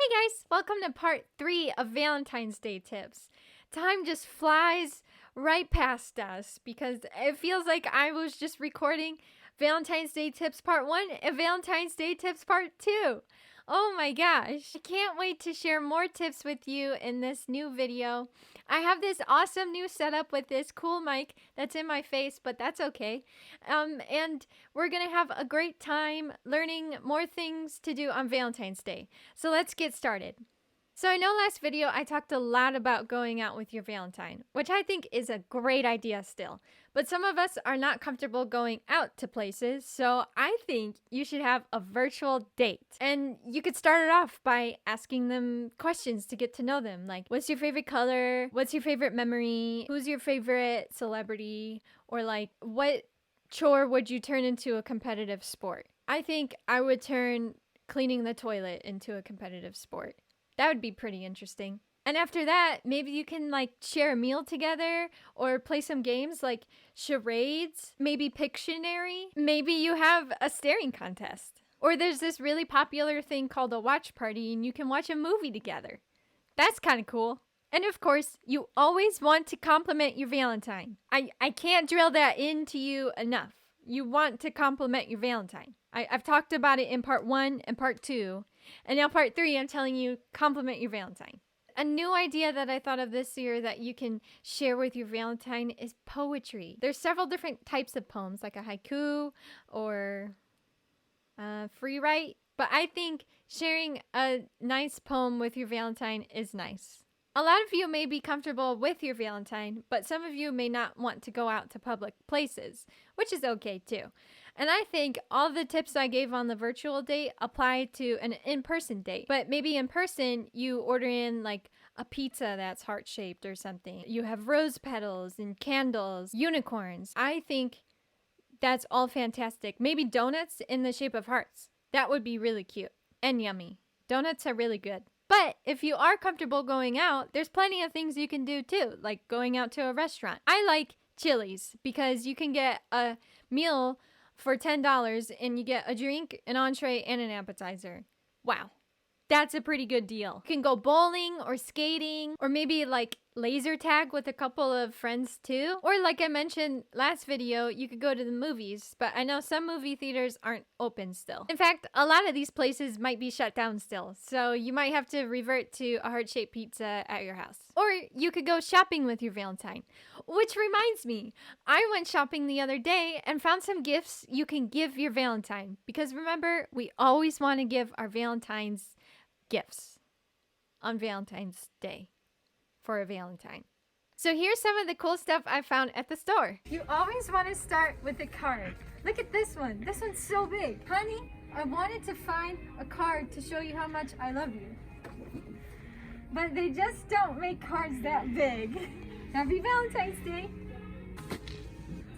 Hey guys, welcome to part 3 of Valentine's Day tips. Time just flies right past us because it feels like I was just recording Valentine's Day tips part 1 and Valentine's Day tips part 2. Oh my gosh, I can't wait to share more tips with you in this new video. I have this awesome new setup with this cool mic that's in my face, but that's okay. And we're going to have a great time learning more things to do on Valentine's Day. So let's get started. So I know last video I talked a lot about going out with your Valentine, which I think is a great idea still. But some of us are not comfortable going out to places, so I think you should have a virtual date. And you could start it off by asking them questions to get to know them, like what's your favorite color? What's your favorite memory? Who's your favorite celebrity? Or like what chore would you turn into a competitive sport? I think I would turn cleaning the toilet into a competitive sport. That would be pretty interesting. And after that, maybe you can like share a meal together or play some games like charades, maybe Pictionary. Maybe you have a staring contest. Or there's this really popular thing called a watch party and you can watch a movie together. That's kind of cool. And of course, you always want to compliment your Valentine. I can't drill that into you enough. You want to compliment your Valentine. I've talked about it in part 1 and part 2. And now part 3, I'm telling you, compliment your Valentine. A new idea that I thought of this year that you can share with your Valentine is poetry. There's several different types of poems, like a haiku or free write. But I think sharing a nice poem with your Valentine is nice. A lot of you may be comfortable with your Valentine, but some of you may not want to go out to public places, which is okay too. And I think all the tips I gave on the virtual date apply to an in-person date. But maybe in person, you order in like a pizza that's heart-shaped or something. You have rose petals and candles, unicorns. I think that's all fantastic. Maybe donuts in the shape of hearts. That would be really cute and yummy. Donuts are really good. But if you are comfortable going out, there's plenty of things you can do too, like going out to a restaurant. I like Chili's because you can get a meal for $10 and you get a drink, an entree, and an appetizer. Wow. That's a pretty good deal. You can go bowling or skating or maybe like laser tag with a couple of friends too. Or like I mentioned last video, you could go to the movies, but I know some movie theaters aren't open still. In fact, a lot of these places might be shut down still, so you might have to revert to a heart-shaped pizza at your house. Or you could go shopping with your Valentine. Which reminds me, I went shopping the other day and found some gifts you can give your Valentine. Because remember, we always want to give our Valentines gifts on Valentine's Day for a Valentine. So here's some of the cool stuff I found at the store. You always want to start with a card. Look at this one. This one's so big. Honey, I wanted to find a card to show you how much I love you. But they just don't make cards that big. Happy Valentine's Day.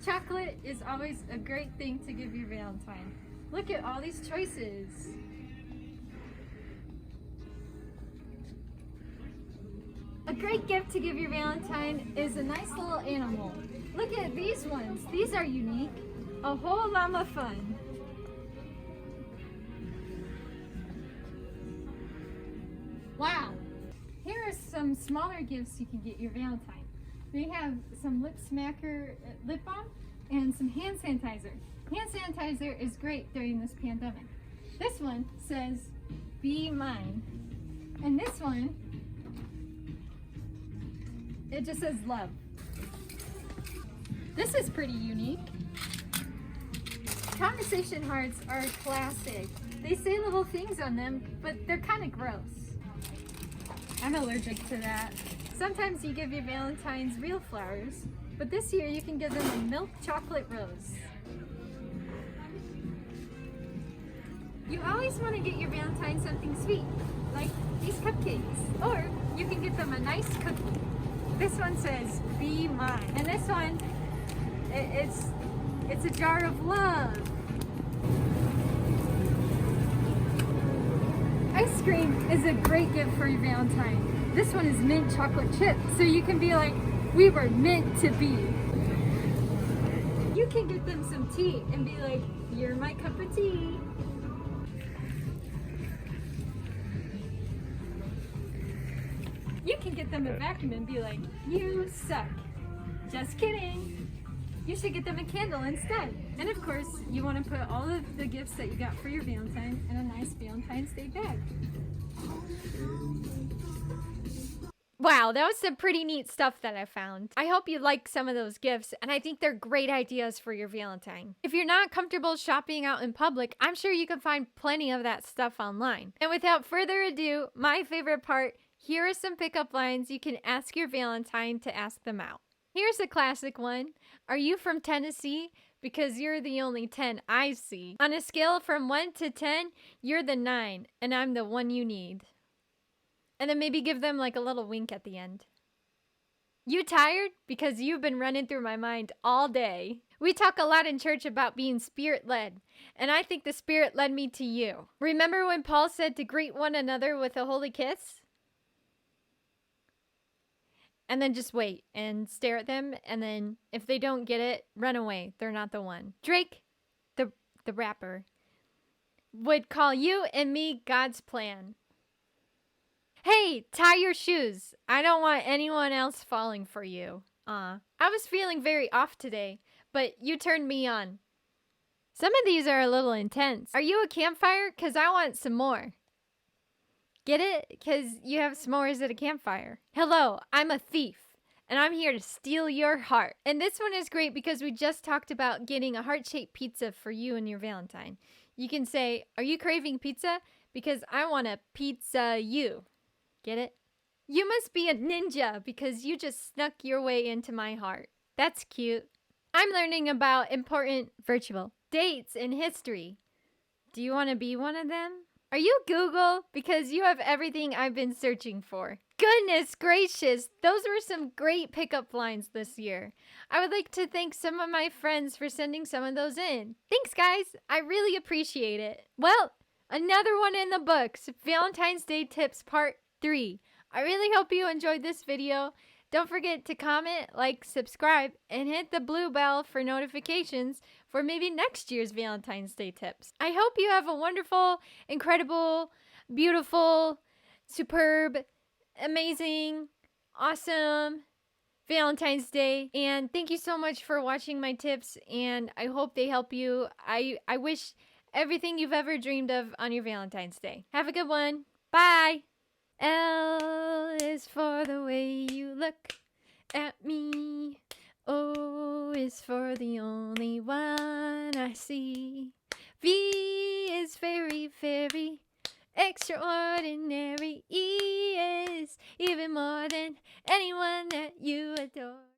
Chocolate is always a great thing to give your Valentine. Look at all these choices. A great gift to give your Valentine is a nice little animal. Look at these ones. These are unique. A whole llama fun. Wow. Here are some smaller gifts you can get your Valentine. They have some lip smacker lip balm and some hand sanitizer. Hand sanitizer is great during this pandemic. This one says, "Be mine." And this one, it just says love. This is pretty unique. Conversation hearts are a classic. They say little things on them, but they're kind of gross. I'm allergic to that. Sometimes you give your Valentines real flowers, but this year you can give them a milk chocolate rose. You always want to get your Valentine something sweet, like these cupcakes, or you can get them a nice cookie. This one says, "Be mine." And this one, it's a jar of love. Ice cream is a great gift for your Valentine. This one is mint chocolate chip, so you can be like, "We were meant to be." You can get them some tea and be like, "You're my cup of tea." You can get them a vacuum and be like, you suck. Just kidding. You should get them a candle instead. And of course, you want to put all of the gifts that you got for your Valentine in a nice Valentine's Day bag. Wow, that was some pretty neat stuff that I found. I hope you like some of those gifts, and I think they're great ideas for your Valentine. If you're not comfortable shopping out in public, I'm sure you can find plenty of that stuff online. And without further ado, my favorite part, here are some pickup lines you can ask your Valentine to ask them out. Here's a classic one. Are you from Tennessee? Because you're the only 10 I see. On a scale from 1 to 10, you're the 9, and I'm the one you need. And then maybe give them like a little wink at the end. You tired? Because you've been running through my mind all day. We talk a lot in church about being Spirit-led, and I think the Spirit led me to you. Remember when Paul said to greet one another with a holy kiss? And then just wait and stare at them, and then if they don't get it, run away. They're not the one. Drake, the rapper, would call you and me God's plan. Hey, tie your shoes. I don't want anyone else falling for you. I was feeling very off today, but you turned me on. Some of these are a little intense. Are you a campfire? 'Cause I want some more. Get it? 'Cause you have s'mores at a campfire. Hello, I'm a thief, and I'm here to steal your heart. And this one is great because we just talked about getting a heart-shaped pizza for you and your Valentine. You can say, are you craving pizza? Because I want a pizza you. Get it? You must be a ninja because you just snuck your way into my heart. That's cute. I'm learning about important virtual dates in history. Do you want to be one of them? Are you Google? Because you have everything I've been searching for. Goodness gracious, those were some great pickup lines this year. I would like to thank some of my friends for sending some of those in. Thanks, guys. I really appreciate it. Well, another one in the books. Valentine's Day Tips Part 3. I really hope you enjoyed this video. Don't forget to comment, like, subscribe, and hit the blue bell for notifications for maybe next year's Valentine's Day tips. I hope you have a wonderful, incredible, beautiful, superb, amazing, awesome Valentine's Day. And thank you so much for watching my tips, and I hope they help you. I wish everything you've ever dreamed of on your Valentine's Day. Have a good one. Bye. L is for the way you look at me. O is for the only one I see. V is very, very extraordinary. E is even more than anyone that you adore.